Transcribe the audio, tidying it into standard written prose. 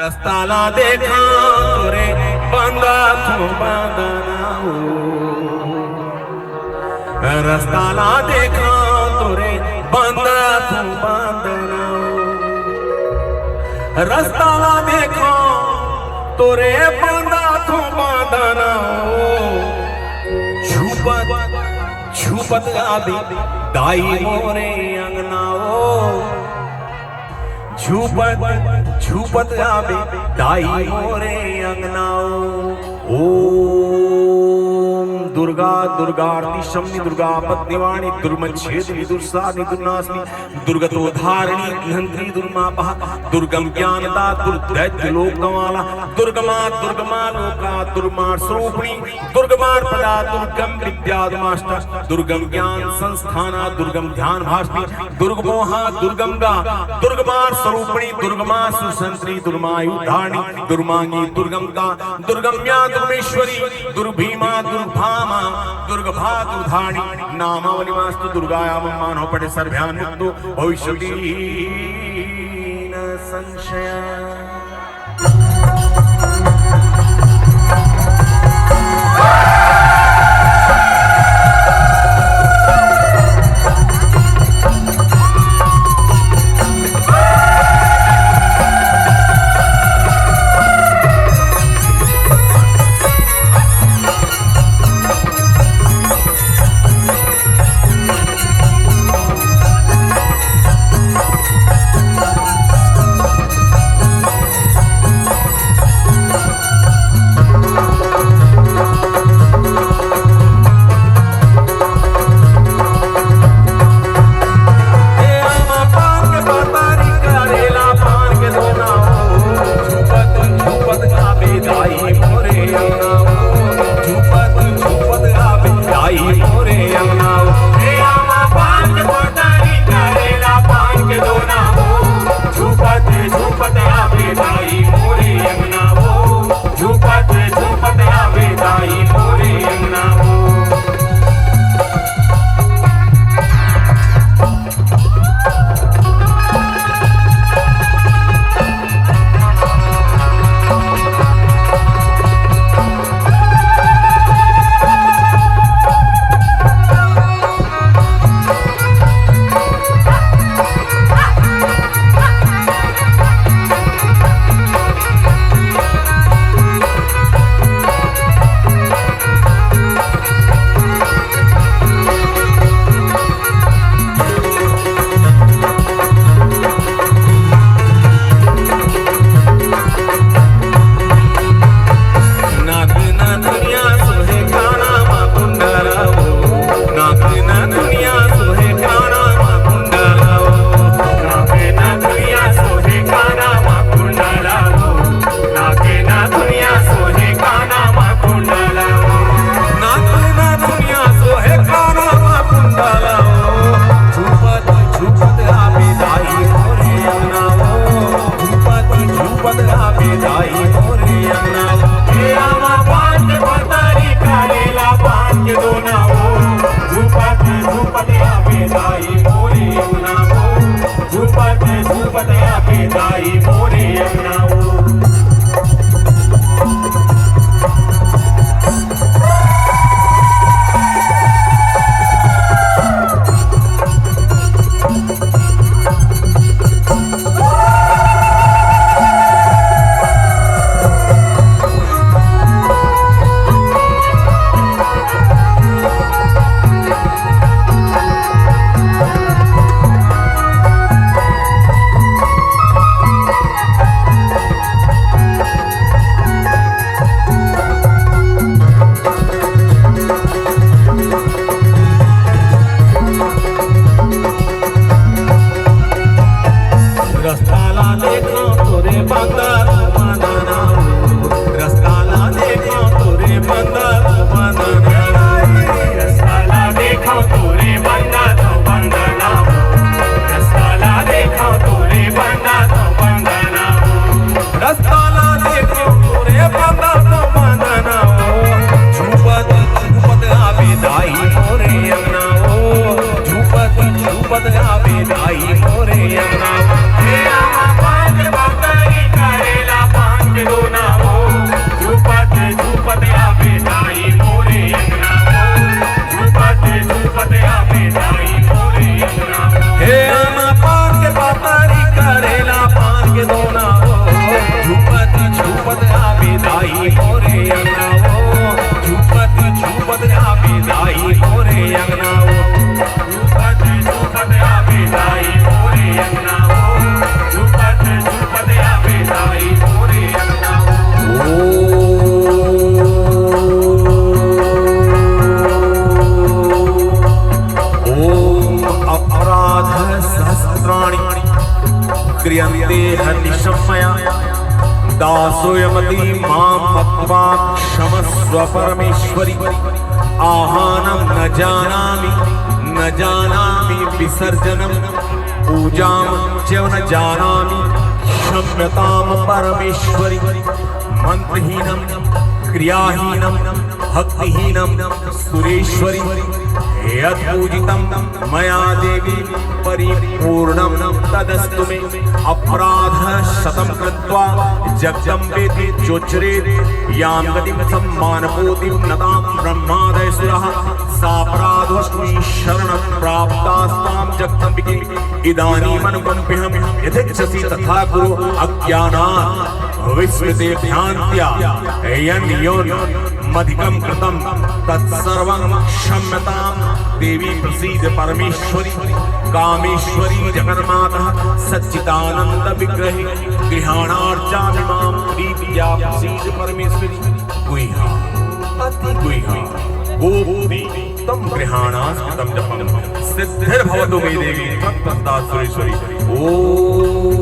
रस्ताला देखा तोरे बंदा तू बंदनाओ, रस्ताला देखा तोरे बंदा तू बंदनाओ, रस्ताला देखा तोरे बंदा तू बंदनाओ। छुपत छुपत आदि दाई मोरे अंगनाओ, छुपत छुपत आवे दाई मोरे अंगनाओ। ओम दुर्गा दुर्गार्ति शमनी दुर्गा पद्यवाणी दुर्मच्छेदिनी दुर्सादिनी दुर्नाशिनी दुर्गतोद्धारिणी गृहंत्री दुर्मापः दुर्गम ज्ञानदा दुर्दैत्य लोकमाला दुर्गमा दुर्गमा लोका दुर्मार स्वरूपिणी दुर्गमार पदा दुर्गम विद्यादमाष्टा दुर्गम ज्ञान संस्थाना दुर्गम ध्यान भाषणी दुर्गमोहा दुर्गमगा दुर्गमार स्वरूपिणी दुर्गमा सुसंत्री दुर्मायुधारिणी दुर्मांगी दुर्गमगा दुर्गम्या दुर्मेश्वरी दुर्भीमा दुर्भामा दुर्गभा दुर्धारिणी नामावली मास्तु दुर्गायाम मानो पटे सर्व्यान् मुक्तो भविष्यति न संशयः। दासोऽयमति मां मत्वा क्षमस्व परमेश्वरि आहानं न जानामि विसर्जनं पूजां च न जानामि क्षम्यतां परमेश्वरि मंत्रहीनं क्रियाहीनं भक्तिहीनं सुरेश्वरि यत्पूजितं मया देवी परिपूर्णं तदस्तु मे अपराधः शतं कृत्वा जगदम्बेति चोच्चरेत् यां गतिं सम्मानपोतिं नतां ब्रह्मादयसुरः सापराधोऽस्मि शरणं प्राप्तास्तां जगदम्बिके इदानीमनुकम्प्यहं यथेच्छसि तथा कुरु अज्ञानात् विस्मृते भ्रान्त्या यन्योन्मधिकं कृतं तत्सर्वं क्षम्यतां देवी प्रसीद परमेश्वरी कामेश्वरी जगन्माता सच्चिदानंद विग्रहे गृहाणार्चामि मां प्रीत्या प्रसीद परमेश्वरी गुह्या अति गुह्या गोप्ति तं गृहाणास्तं जपं सिद्धिर्भवतु मे देवी तत्पदा सुरेश्वरी। ओम